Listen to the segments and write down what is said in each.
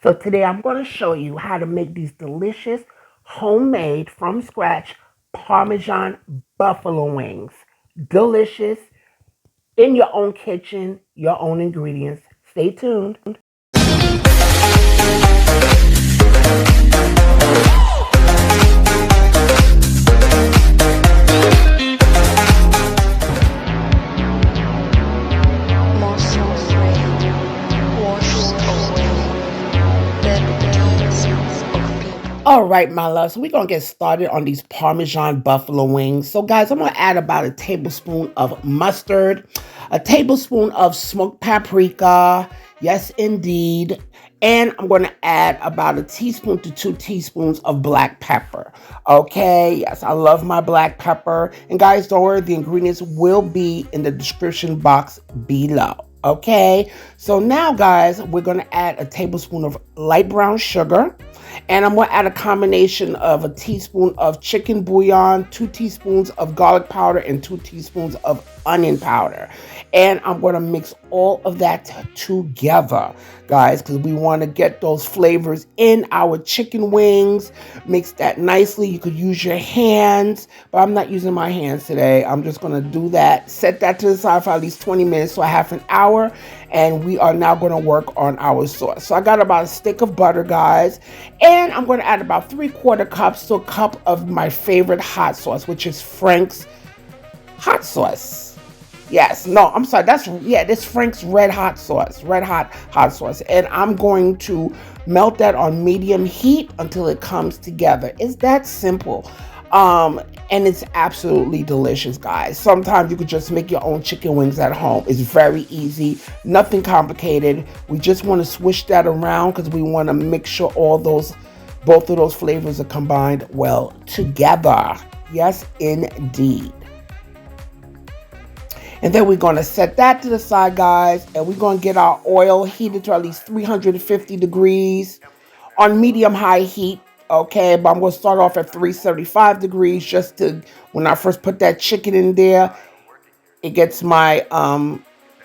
So today I'm going to show you how to make these delicious homemade from scratch Parmesan buffalo wings. Delicious in your own kitchen, your own ingredients. Stay tuned. All right, my love. So we're going to get started on these Parmesan buffalo wings. So guys, I'm going to add about a tablespoon of mustard, a tablespoon of smoked paprika. Yes, indeed. And I'm going to add about a teaspoon to 2 teaspoons of black pepper. Okay. Yes, I love my black pepper. And guys, don't worry. The ingredients will be in the description box below. Okay. So now, guys, we're going to add a tablespoon of light brown sugar. And I'm going to add a combination of a teaspoon of chicken bouillon, 2 teaspoons of garlic powder, and 2 teaspoons of onion powder. And I'm going to mix all of that together, guys, because we want to get those flavors in our chicken wings. Mix that nicely. You could use your hands, but I'm not using my hands today. I'm just going to do that. Set that to the side for at least 20 minutes, so a half an hour. And we are now going to work on our sauce. So I got about a stick of butter, guys. And I'm going to add about 3/4 cups to a cup of my favorite hot sauce, which is Frank's hot sauce. Yes, no, I'm sorry. This Frank's red hot sauce, red hot sauce. And I'm going to melt that on medium heat until it comes together. It's that simple. And it's absolutely delicious, guys. Sometimes you could just make your own chicken wings at home. It's very easy, nothing complicated. We just want to swish that around because we want to make sure both of those flavors are combined well together. Yes, indeed. And then we're going to set that to the side, guys. And we're going to get our oil heated to at least 350 degrees on medium-high heat. Okay, but I'm going to start off at 375 degrees just to, when I first put that chicken in there, it gets my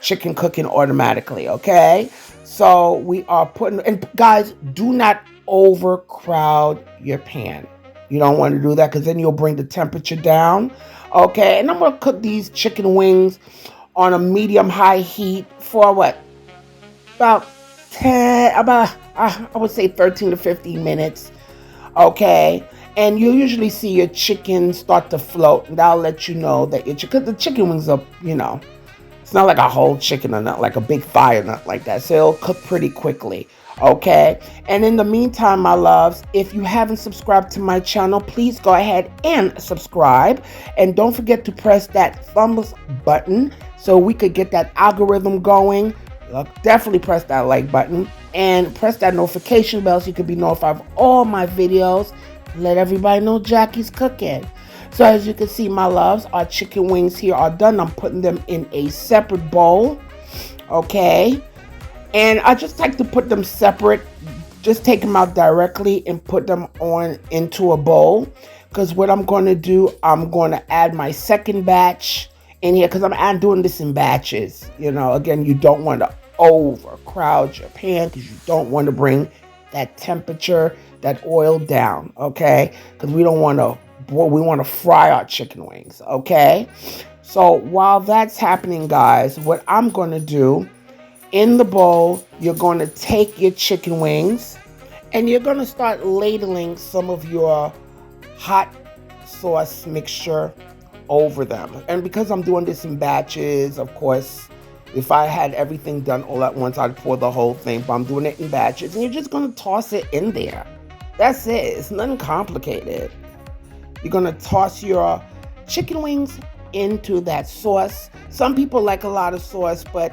chicken cooking automatically. Okay, so we are putting, and guys, do not overcrowd your pan. You don't want to do that because then you'll bring the temperature down. Okay, and I'm going to cook these chicken wings on a medium-high heat for what? About I would say 13 to 15 minutes. Okay, and you usually see your chicken start to float, and that'll let you know that the chicken wings are, it's not like a whole chicken or not like a big thigh or not like that. So it'll cook pretty quickly. Okay, and in the meantime, my loves, if you haven't subscribed to my channel, please go ahead and subscribe, and don't forget to press that thumbs button so we could get that algorithm going. Definitely press that like button and press that notification bell so you can be notified of all my videos. Let everybody know Jackie's cooking. So as you can see, my loves, our chicken wings here are done. I'm putting them in a separate bowl. Okay, and I just like to put them separate. Just take them out directly and put them on into a bowl, because what I'm going to do, I'm going to add my second batch in here, because I'm doing this in batches. Again, you don't want to overcrowd your pan because you don't want to bring that temperature, that oil down. Okay, because we want to fry our chicken wings. Okay, so while that's happening, guys, what I'm going to do, in the bowl, you're going to take your chicken wings and you're going to start ladling some of your hot sauce mixture over them. And because I'm doing this in batches, of course, if I had everything done all at once, I'd pour the whole thing, but I'm doing it in batches, and you're just going to toss it in there. That's it. It's nothing complicated. You're going to toss your chicken wings into that sauce. Some people like a lot of sauce, but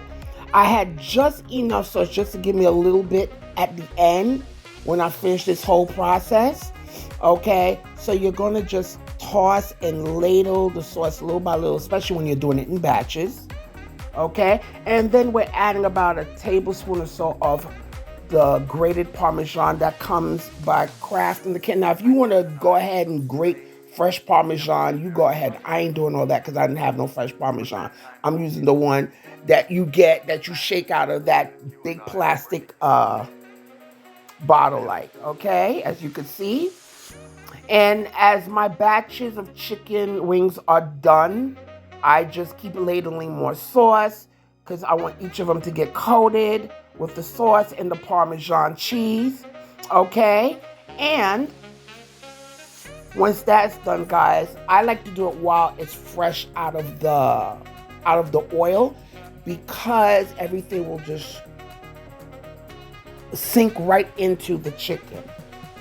I had just enough sauce just to give me a little bit at the end when I finish this whole process. Okay, so you're going to just toss and ladle the sauce little by little, especially when you're doing it in batches. Okay, and then we're adding about a tablespoon or so of the grated Parmesan that comes by Kraft in the can. Now, if you want to go ahead and grate fresh Parmesan, you go ahead. I ain't doing all that because I didn't have no fresh Parmesan. I'm using the one that you shake out of that big plastic bottle like, okay, as you can see. And as my batches of chicken wings are done, I just keep ladling more sauce because I want each of them to get coated with the sauce and the Parmesan cheese, okay? And once that's done, guys, I like to do it while it's fresh out of the oil, because everything will just sink right into the chicken.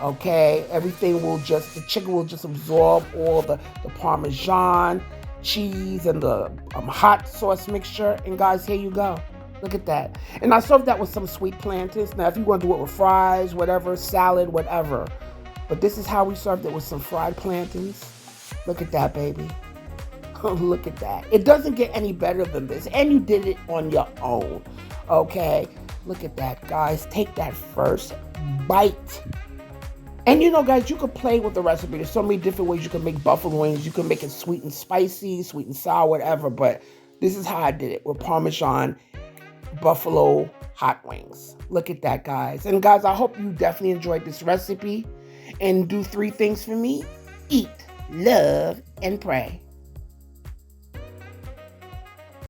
Okay, the chicken will just absorb all the Parmesan cheese and the hot sauce mixture. And guys, here you go. Look at that. And I serve that with some sweet plantains. Now, if you want to do it with fries, whatever, salad, whatever. But this is how we served it, with some fried plantains. Look at that, baby. Look at that. It doesn't get any better than this. And you did it on your own. Okay, look at that, guys. Take that first bite. And you know, guys, you could play with the recipe. There's so many different ways you can make buffalo wings. You can make it sweet and spicy, sweet and sour, whatever. But this is how I did it, with Parmesan buffalo hot wings. Look at that, guys. And guys, I hope you definitely enjoyed this recipe. And do 3 things for me: eat, love, and pray.